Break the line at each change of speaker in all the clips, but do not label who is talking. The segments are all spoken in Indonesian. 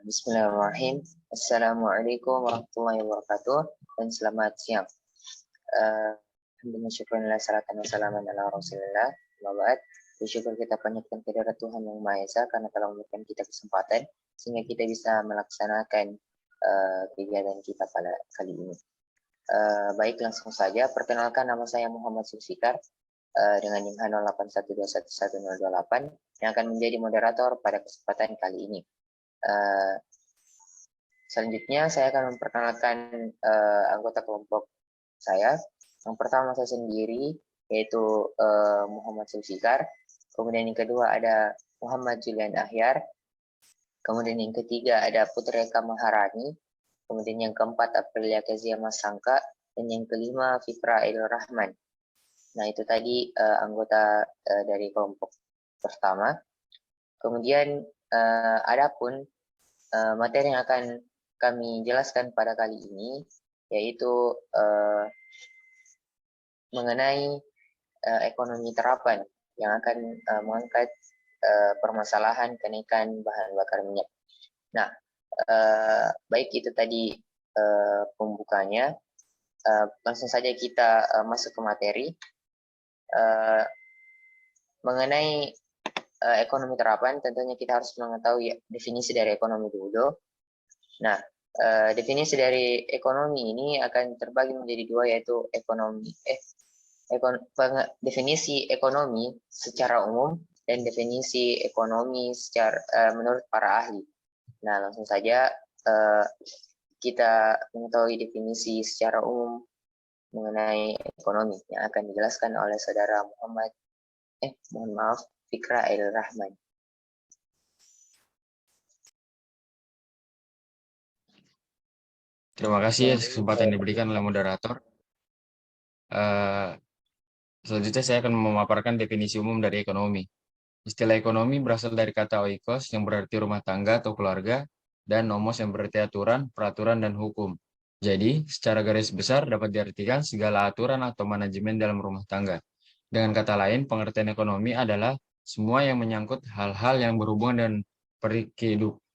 Bismillahirrahmanirrahim. Assalamualaikum warahmatullahi wabarakatuh dan selamat siang. Alhamdulillah syukurillah salatan wassalaman ala rasulillah. Waba'ad. Bersyukur kita panjatkan kehadirat Tuhan Yang Maha Esa karena telah memberikan kita kesempatan sehingga kita bisa melaksanakan kegiatan kita pada kali ini. Baik, langsung saja. Perkenalkan, nama saya Muhammad Zulfikar dengan NIM 0812111028 yang akan menjadi moderator pada kesempatan kali ini. Selanjutnya saya akan memperkenalkan anggota kelompok saya. Yang pertama saya sendiri, yaitu Muhammad Zulfikar. Kemudian yang kedua ada Muhammad Julian Ahyar. Kemudian yang ketiga ada Putri Eka Maharani. Kemudian yang keempat Aprilia Kezia Masangka. Dan yang kelima Fikra Aidil Rahman. Nah, itu tadi anggota dari kelompok pertama. Kemudian adapun materi yang akan kami jelaskan pada kali ini yaitu mengenai ekonomi terapan yang akan mengangkat permasalahan kenaikan bahan bakar minyak. Nah, baik itu tadi pembukanya. Langsung saja kita masuk ke materi mengenai ekonomi terapan. Tentunya kita harus mengetahui definisi dari ekonomi dulu. Nah, definisi dari ekonomi ini akan terbagi menjadi dua, yaitu definisi ekonomi secara umum dan definisi ekonomi secara menurut para ahli. Nah, langsung saja kita mengetahui definisi secara umum mengenai ekonomi yang akan dijelaskan oleh saudara Fikra Aidil Rahman.
Terima kasih atas kesempatan yang diberikan oleh moderator. Selanjutnya saya akan memaparkan definisi umum dari ekonomi. Istilah ekonomi berasal dari kata oikos yang berarti rumah tangga atau keluarga, dan nomos yang berarti aturan, peraturan, dan hukum. Jadi, secara garis besar dapat diartikan segala aturan atau manajemen dalam rumah tangga. Dengan kata lain, pengertian ekonomi adalah semua yang menyangkut hal-hal yang berhubungan dengan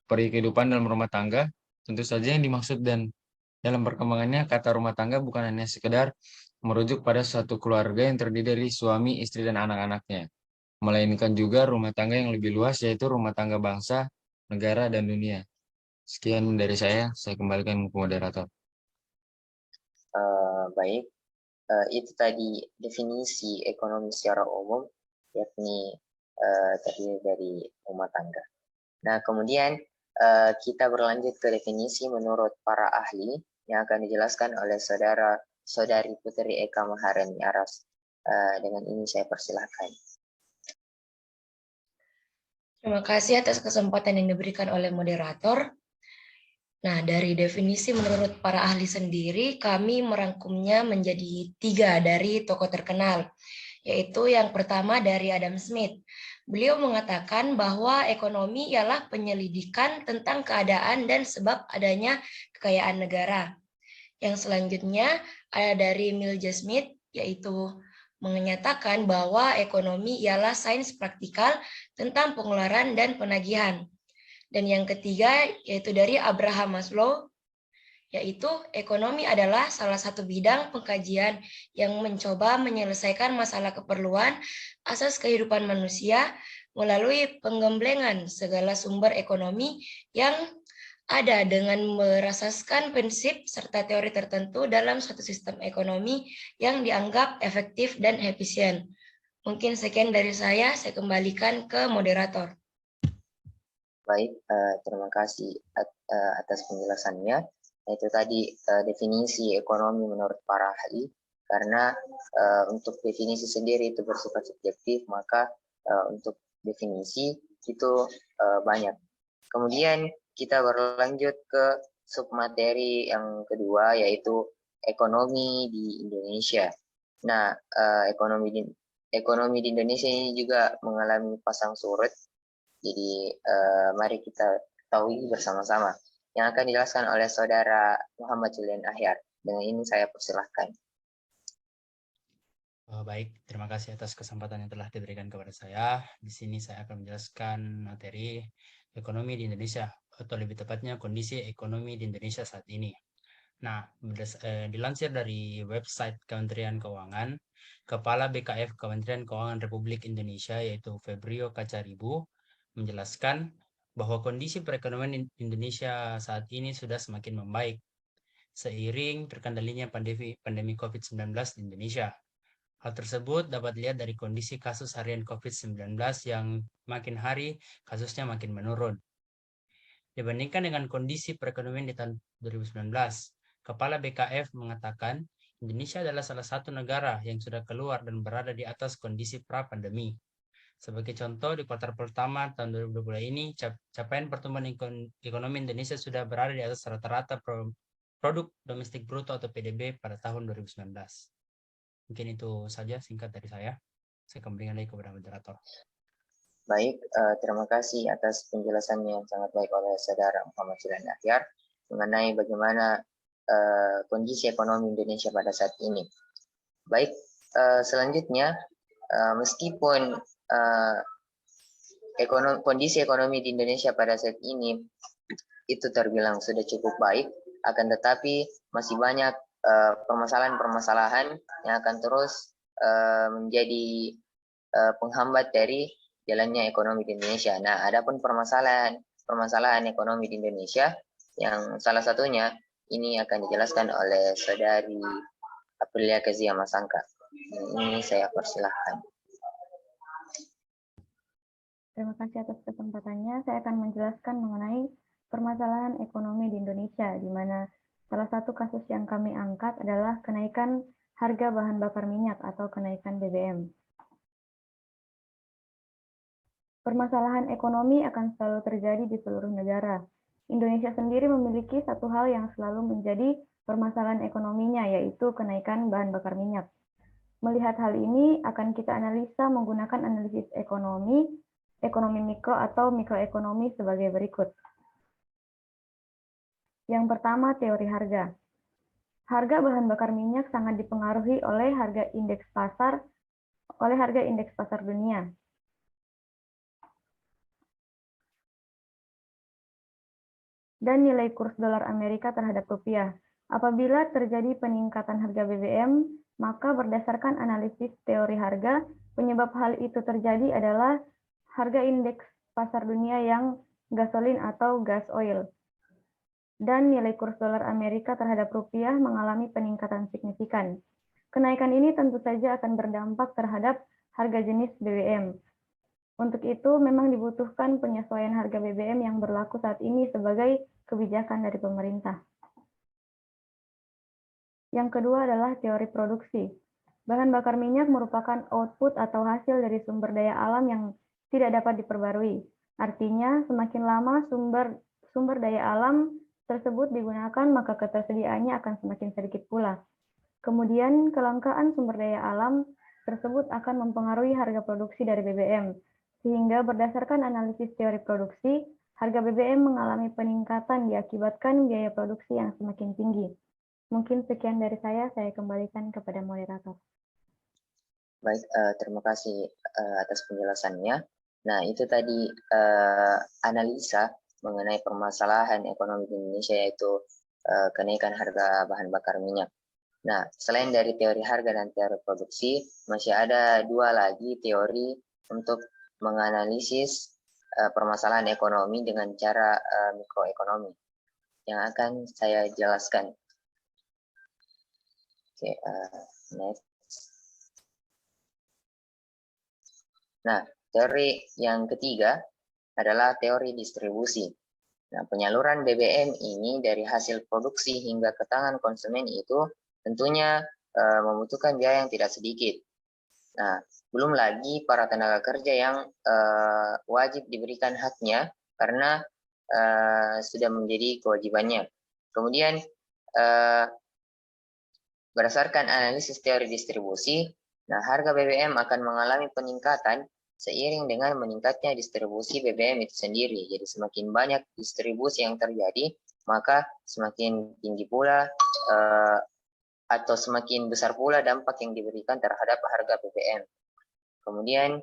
kehidupan dalam rumah tangga. Tentu saja yang dimaksud dan dalam perkembangannya, kata rumah tangga bukan hanya sekedar merujuk pada suatu keluarga yang terdiri dari suami, istri, dan anak-anaknya, melainkan juga rumah tangga yang lebih luas, yaitu rumah tangga bangsa, negara, dan dunia. Sekian dari saya kembalikan ke moderator.
Baik, itu tadi definisi ekonomi secara umum, yakni terdiri dari rumah tangga. Nah, kemudian kita berlanjut ke definisi menurut para ahli yang akan dijelaskan oleh saudari Putri Eka Maharani Aras. Dengan ini saya persilahkan.
Terima kasih atas kesempatan yang diberikan oleh moderator. Nah, dari definisi menurut para ahli sendiri, kami merangkumnya menjadi 3 dari tokoh terkenal, yaitu yang pertama dari Adam Smith. Beliau mengatakan bahwa ekonomi ialah penyelidikan tentang keadaan dan sebab adanya kekayaan negara. Yang selanjutnya ada dari Milja Smith, yaitu menyatakan bahwa ekonomi ialah sains praktikal tentang pengeluaran dan penagihan. Dan yang ketiga yaitu dari Abraham Maslow, yaitu ekonomi adalah salah satu bidang pengkajian yang mencoba menyelesaikan masalah keperluan asas kehidupan manusia melalui penggemblengan segala sumber ekonomi yang ada dengan merasaskan prinsip serta teori tertentu dalam suatu sistem ekonomi yang dianggap efektif dan efisien. Mungkin sekian dari saya kembalikan ke moderator.
Baik, terima kasih atas penjelasannya. Itu tadi definisi ekonomi menurut para ahli, karena untuk definisi sendiri itu bersifat subjektif, maka untuk definisi itu banyak. Kemudian kita berlanjut ke submateri yang kedua, yaitu ekonomi di Indonesia. Nah, ekonomi di Indonesia ini juga mengalami pasang surut. Jadi mari kita ketahui bersama-sama yang akan dijelaskan oleh saudara Muhammad Julian Ahyar. Dengan ini saya persilahkan.
Baik, terima kasih atas kesempatan yang telah diberikan kepada saya. Di sini saya akan menjelaskan materi ekonomi di Indonesia, atau lebih tepatnya kondisi ekonomi di Indonesia saat ini. Nah, dilansir dari website Kementerian Keuangan, Kepala BKF Kementerian Keuangan Republik Indonesia yaitu Febrio Kacaribu menjelaskan bahwa kondisi perekonomian Indonesia saat ini sudah semakin membaik seiring terkendalinya pandemi COVID-19 di Indonesia. Hal tersebut dapat dilihat dari kondisi kasus harian COVID-19 yang makin hari kasusnya makin menurun. Dibandingkan dengan kondisi perekonomian di tahun 2019, Kepala BKF mengatakan Indonesia adalah salah satu negara yang sudah keluar dan berada di atas kondisi pra-pandemi. Sebagai contoh, di kuartal pertama tahun 2020 ini, capaian pertumbuhan ekonomi Indonesia sudah berada di atas rata-rata produk domestik bruto atau PDB pada tahun 2019. Mungkin itu saja singkat dari saya. Saya kembalikan lagi kepada moderator.
Baik, terima kasih atas penjelasannya yang sangat baik oleh Saudara Muhammad Sulan Ahyar mengenai bagaimana kondisi ekonomi Indonesia pada saat ini. Baik, selanjutnya meskipun kondisi ekonomi di Indonesia pada saat ini itu terbilang sudah cukup baik, akan tetapi masih banyak permasalahan-permasalahan yang akan terus menjadi penghambat dari jalannya ekonomi di Indonesia. Nah, adapun permasalahan ekonomi di Indonesia yang salah satunya ini akan dijelaskan oleh Saudari Aprilia Kezia Masangka. Ini saya persilahkan.
Terima kasih atas kesempatannya. Saya akan menjelaskan mengenai permasalahan ekonomi di Indonesia, di mana salah satu kasus yang kami angkat adalah kenaikan harga bahan bakar minyak atau kenaikan BBM. Permasalahan ekonomi akan selalu terjadi di seluruh negara. Indonesia sendiri memiliki satu hal yang selalu menjadi permasalahan ekonominya, yaitu kenaikan bahan bakar minyak. Melihat hal ini, akan kita analisa menggunakan analisis ekonomi mikro atau mikroekonomi sebagai berikut. Yang pertama, teori harga. Harga bahan bakar minyak sangat dipengaruhi oleh harga indeks pasar dunia. Dan nilai kurs dolar Amerika terhadap rupiah. Apabila terjadi peningkatan harga BBM, maka berdasarkan analisis teori harga, penyebab hal itu terjadi adalah harga indeks pasar dunia yang gasolin atau gas oil. Dan nilai kurs dolar Amerika terhadap rupiah mengalami peningkatan signifikan. Kenaikan ini tentu saja akan berdampak terhadap harga jenis BBM. Untuk itu, memang dibutuhkan penyesuaian harga BBM yang berlaku saat ini sebagai kebijakan dari pemerintah. Yang kedua adalah teori produksi. Bahan bakar minyak merupakan output atau hasil dari sumber daya alam yang tidak dapat diperbarui. Artinya, semakin lama sumber daya alam tersebut digunakan, maka ketersediaannya akan semakin sedikit pula. Kemudian, kelangkaan sumber daya alam tersebut akan mempengaruhi harga produksi dari BBM, sehingga berdasarkan analisis teori produksi, harga BBM mengalami peningkatan diakibatkan biaya produksi yang semakin tinggi. Mungkin sekian dari saya kembalikan kepada moderator.
Baik, terima kasih atas penjelasannya. Nah, itu tadi analisa mengenai permasalahan ekonomi di Indonesia, yaitu kenaikan harga bahan bakar minyak. Nah, selain dari teori harga dan teori produksi, masih ada dua lagi teori untuk menganalisis permasalahan ekonomi dengan cara mikroekonomi yang akan saya jelaskan. Oke, next. Nah, teori yang ketiga adalah teori distribusi. Nah, penyaluran BBM ini dari hasil produksi hingga ke tangan konsumen itu tentunya membutuhkan biaya yang tidak sedikit. Nah, belum lagi para tenaga kerja yang wajib diberikan haknya karena sudah menjadi kewajibannya. Kemudian, berdasarkan analisis teori distribusi, nah harga BBM akan mengalami peningkatan seiring dengan meningkatnya distribusi BBM itu sendiri. Jadi semakin banyak distribusi yang terjadi, maka semakin tinggi pula atau semakin besar pula dampak yang diberikan terhadap harga BBM. Kemudian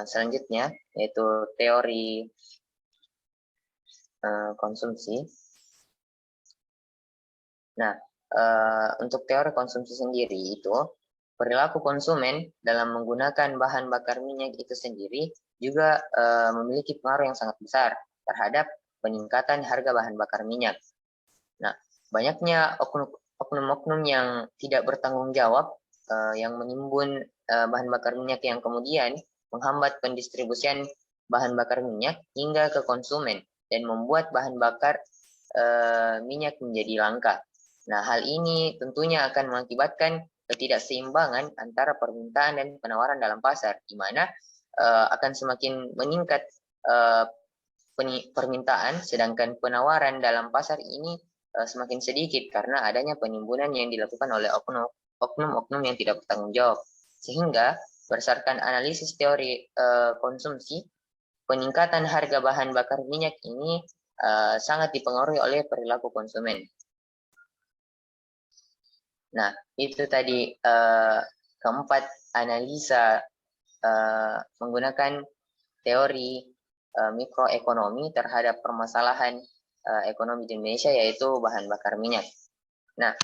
selanjutnya yaitu teori konsumsi. Nah, untuk teori konsumsi sendiri itu, perilaku konsumen dalam menggunakan bahan bakar minyak itu sendiri juga memiliki pengaruh yang sangat besar terhadap peningkatan harga bahan bakar minyak. Nah, banyaknya oknum-oknum yang tidak bertanggung jawab yang menimbun bahan bakar minyak yang kemudian menghambat pendistribusian bahan bakar minyak hingga ke konsumen dan membuat bahan bakar minyak menjadi langka. Nah, hal ini tentunya akan mengakibatkan ketidakseimbangan antara permintaan dan penawaran dalam pasar, di mana akan semakin meningkat permintaan, sedangkan penawaran dalam pasar ini semakin sedikit karena adanya penimbunan yang dilakukan oleh oknum-oknum yang tidak bertanggung jawab. Sehingga berdasarkan analisis teori konsumsi, peningkatan harga bahan bakar minyak ini sangat dipengaruhi oleh perilaku konsumen. Nah, itu tadi keempat analisa menggunakan teori mikroekonomi terhadap permasalahan ekonomi di Indonesia, yaitu bahan bakar minyak. Nah,